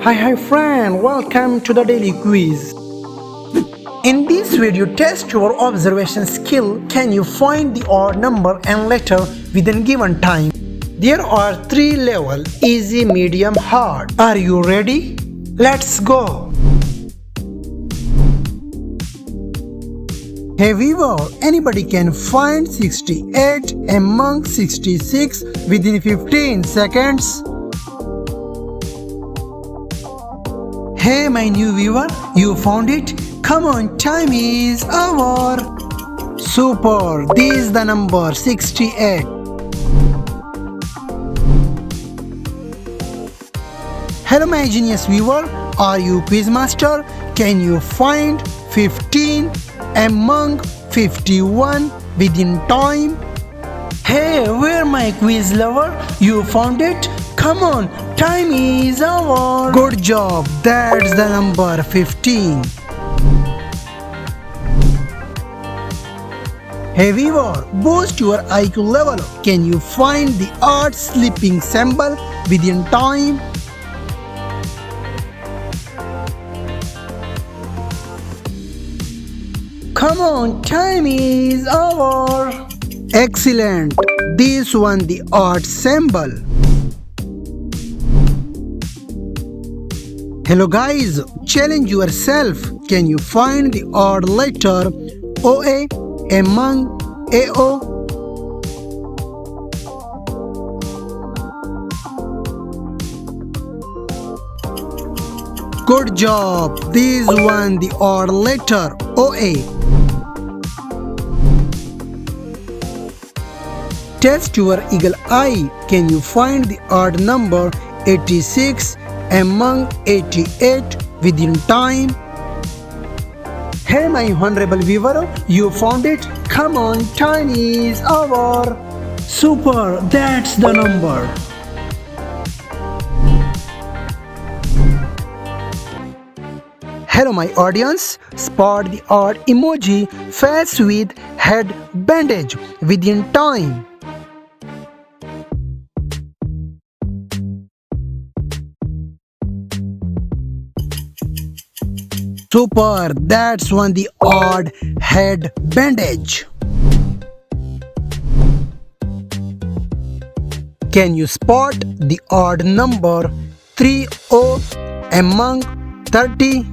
Hi friend, welcome to the daily quiz. In this video, test your observation skill. Can you find the odd number and letter within given time? There are three levels: easy, medium, hard. Are you ready? Let's go. Hey viewer, anybody can find 68 among 66 within 15 seconds? Hey my new viewer, you found it? Come on, time is over. Super, this is the number 68. Hello my genius viewer, are you quiz master? Can you find 15 among 51 within time? Hey, where my quiz lover? You found it? Come on, time is over. Good job, that's the number 15. Hey viewer, boost your IQ level. Can you find the odd sleeping symbol within time? Come on, time is over. Excellent. This one the odd symbol. Hello guys, challenge yourself. Can you find the odd letter OA among AO? Good job. This one the odd letter OA. Test your eagle eye. Can you find the odd number 86 among 88 within time? Hey my honorable viewer, you found it? Come on, time is over. Super, that's the number. Hello my audience, spot the odd emoji face with head bandage within time. Super, that's one the odd head bandage. Can you spot the odd number 30 among 30?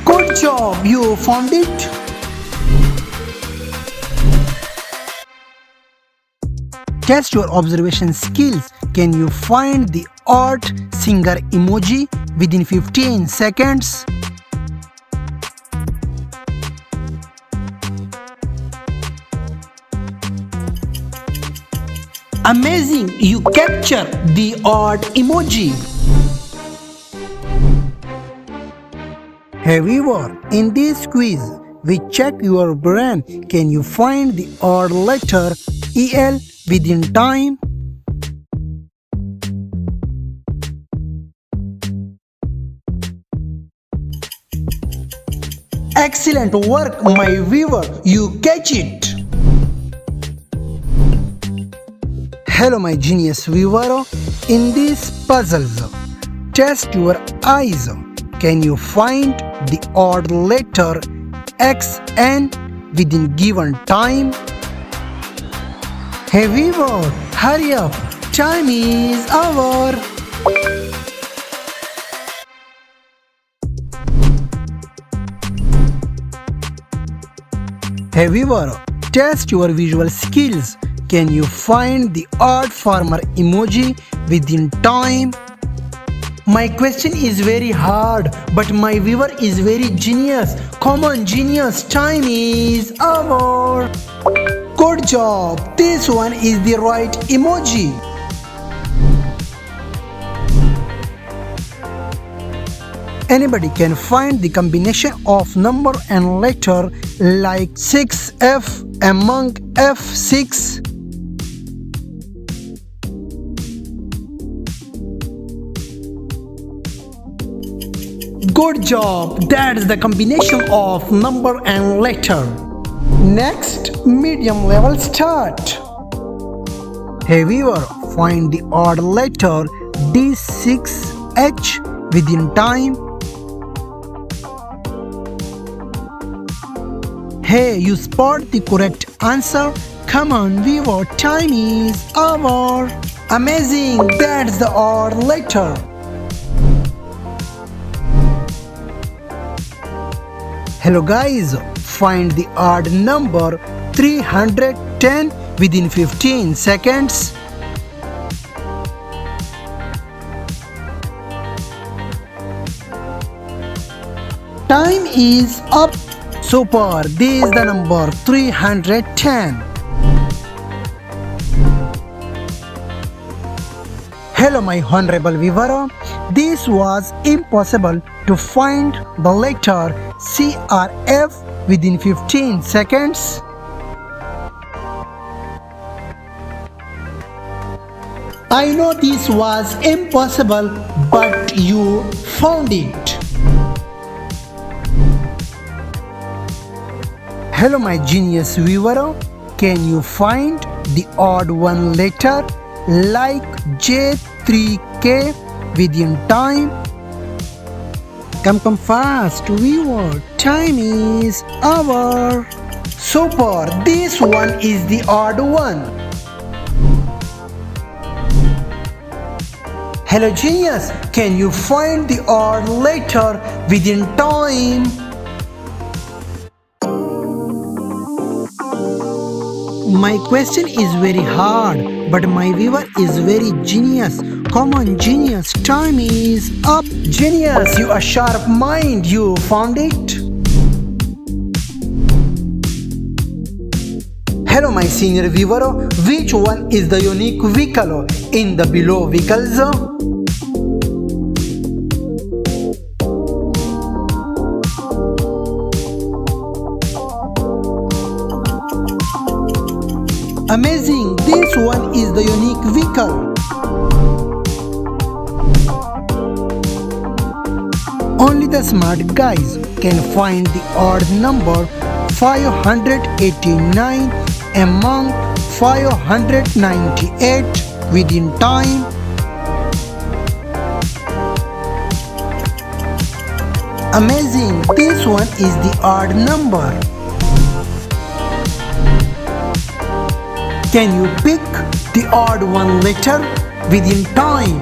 Good job, you found it. Test your observation skills. Can you find the odd singer emoji within 15 seconds? Amazing! You capture the odd emoji. Hey viewer, in this quiz, we check your brain. Can you find the odd letter EL within time? Excellent work, my viewer. You catch it. Hello, my genius viewer. In these puzzles, test your eyes. Can you find the odd letter XN within given time? Hey viewer, hurry up, time is over. Hey viewer, test your visual skills. Can you find the odd farmer emoji within time? My question is very hard, but my viewer is very genius. Come on genius, time is over. Good job, this one is the right emoji. Anybody can find the combination of number and letter like 6F among F6. Good job. That's the combination of number and letter. Next, medium level start. Hey viewer, find the odd letter D6H within time. Hey, you spot the correct answer. Come on viewer, time is over. Amazing, that's the odd letter. Hello guys, find the odd number 310 within 15 seconds. Time is up. Super, this is the number 310. Hello my honorable viewer, this was impossible to find the letter CRF within 15 seconds. I know this was impossible, but you found it. Hello my genius viewer, can you find the odd one letter like J3K within time? Come fast viewer, time is over. Super, this one is the odd one. Hello genius, can you find the odd letter within time? My question is very hard, but my viewer is very genius. Come on genius, time is up. Genius, you are sharp mind, you found it. Hello my senior viewer, which one is the unique vehicle in the below vehicles? Amazing, this one is the unique vehicle. Only the smart guys can find the odd number 589 among 598 within time. Amazing, this one is the odd number. Can you pick the odd one letter within time?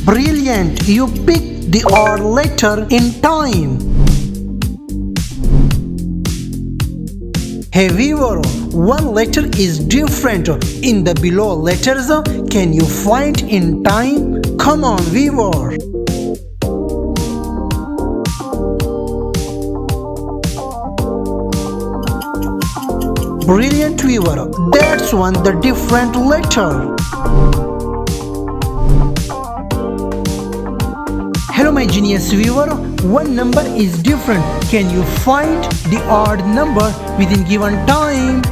Brilliant, you picked the odd letter in time. Hey viewer, one letter is different in the below letters. Can you find in time? Come on viewer. Brilliant viewer, that's one the different letter. Hello my genius viewer, one number is different. Can you find the odd number within given time?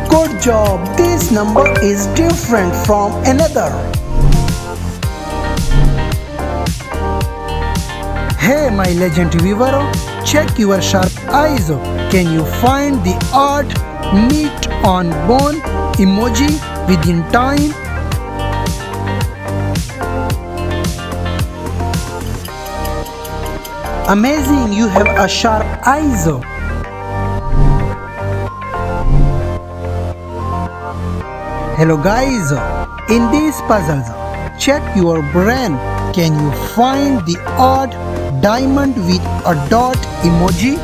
Good job, this number is different from another. Hey my legend viewer, check your sharp eyes. Can you find the odd meat on bone emoji within time? Amazing, you have a sharp eyes. Hello guys, in these puzzles, check your brain. Can you find the odd diamond with a dot emoji?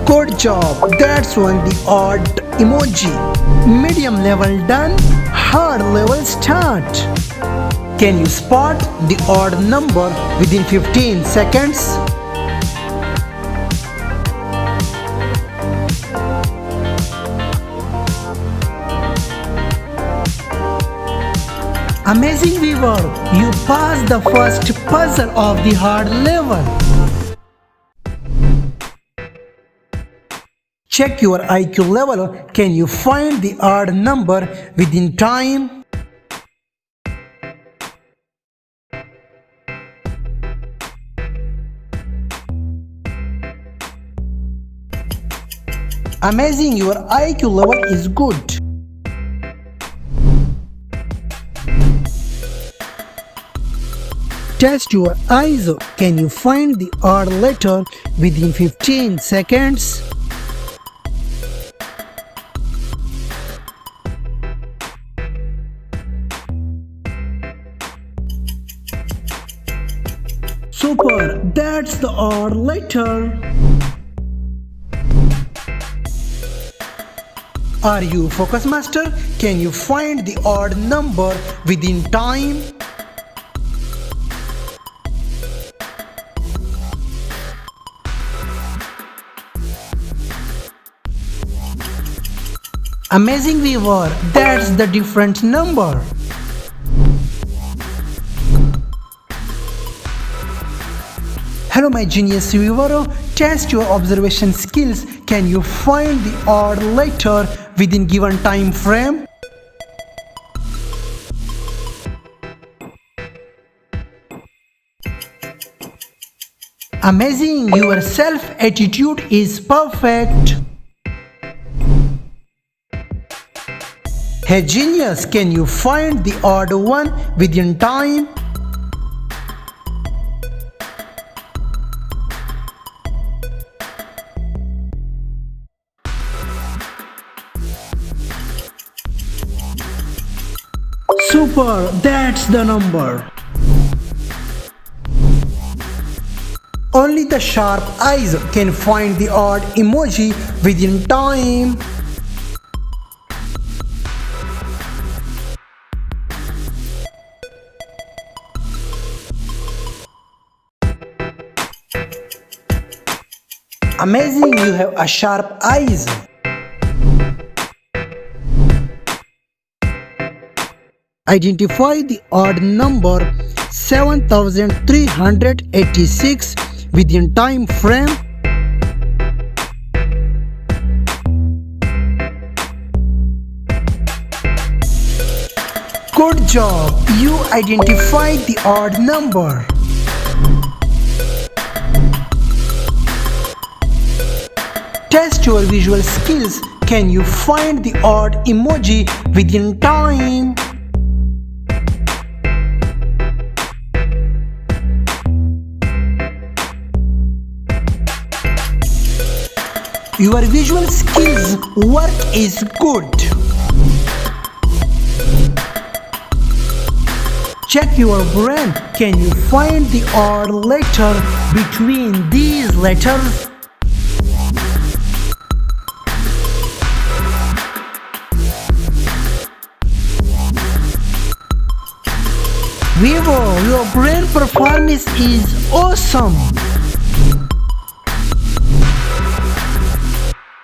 Good job, that's one the odd emoji. Medium level done, hard level start. Can you spot the odd number within 15 seconds? Amazing viewer, you passed the first puzzle of the hard level. Check your IQ level. Can you find the odd number within time? Amazing, your IQ level is good. Test your eyes. Can you find the odd letter within 15 seconds? Super, that's the odd letter. Are you focus master? Can you find the odd number within time? Amazing viewer, that's the different number. Hello my genius viewer, test your observation skills. Can you find the odd letter within given time frame? Amazing, your self-attitude is perfect. Hey genius, can you find the odd one within time? Super, that's the number. Only the sharp eyes can find the odd emoji within time. Amazing, you have a sharp eyes. Identify the odd number 7386 within time frame. Good job, you identified the odd number. Test your visual skills. Can you find the odd emoji within time? Your visual skills work is good. Check your brain. Can you find the odd letter between these letters? Vivo, your brain performance is awesome.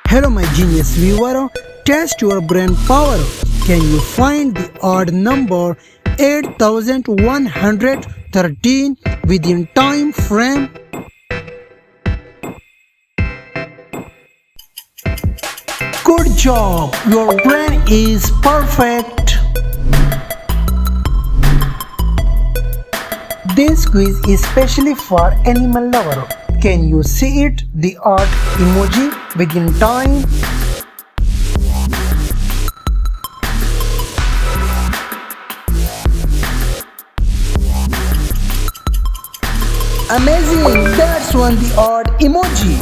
Hello my genius viewer, test your brain power. Can you find the odd number 8113 within time frame? Good job, your brain is perfect. This quiz is specially for animal lover. Can you see it, the odd emoji within time? Amazing, that's one the odd emoji.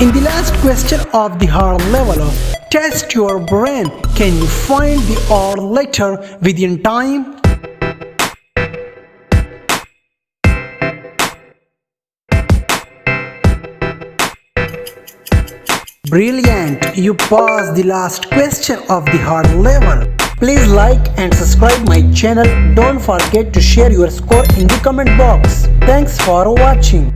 In the last question of the hard level, test your brain. Can you find the odd letter within time? Brilliant! You passed the last question of the hard level. Please like and subscribe my channel. Don't forget to share your score in the comment box. Thanks for watching.